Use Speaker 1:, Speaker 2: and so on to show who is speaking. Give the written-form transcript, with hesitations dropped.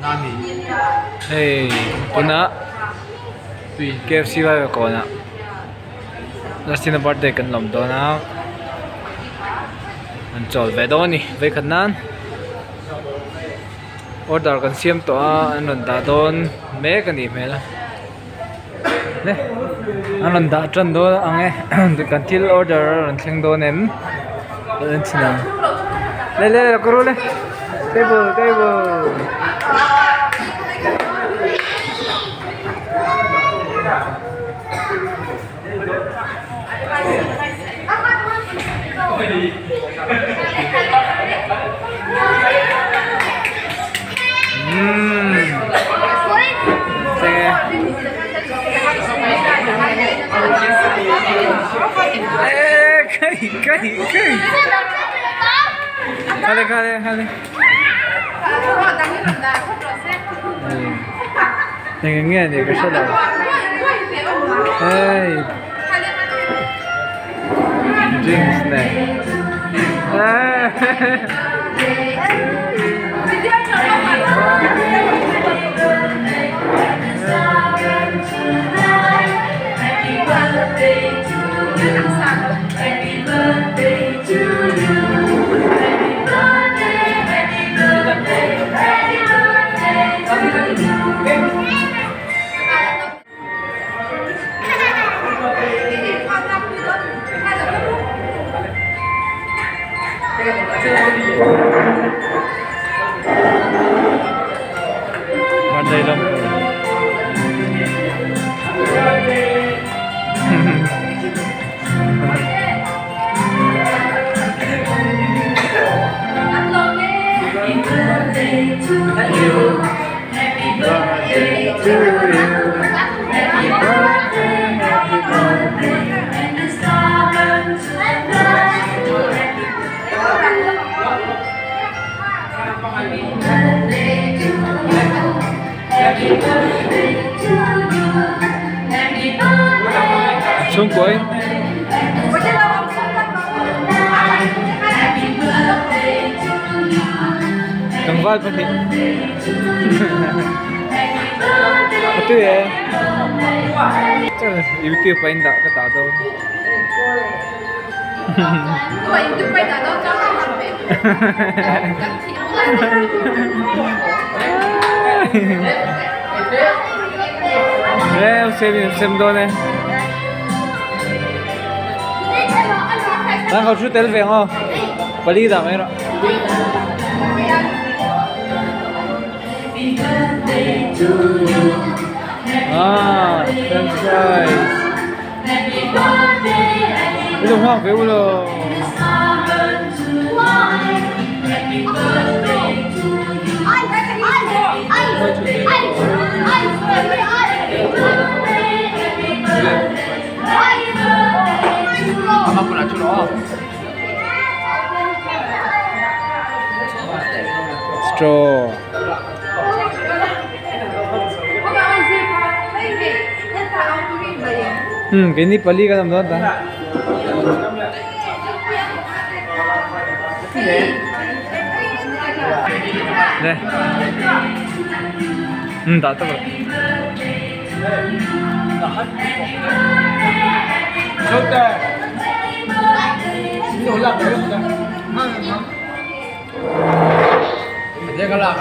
Speaker 1: Hey, puna KFC Vaivakawnah. Last in the birthday kan lom do na. An chol ve do ni ve khanan. Order kan siam to an ron da don me kan ni me la. Ne. An ron da tran do ange kan til order ron thleng do nen. An china. Le koro le. Table. Cây. Khale. Nghe này cái số đầu. Hey. Drinks này. Pandai lang po. Happy birthday to you. Happy birthday to you. Happy birthday. And the star burns and bright. Happy birthday to you. Happy birthday to you. Happy birthday. Xuống cuối. Cầm vai con thịt. Itu ya. Ibu tu paling tak kata tu. Itu paling tak tahu cara sampai. Xem đôi này. Đang học chút tên về không? Và đi giảm ấy rồi. French fries. Cái đồng hoa cái ulo. Apa pula culo? Straw. Cái này pali ka nam đó ta. Đây. Đã tốt rồi. Tốt rồi. Nhiều lắm rồi đó. Đây cái là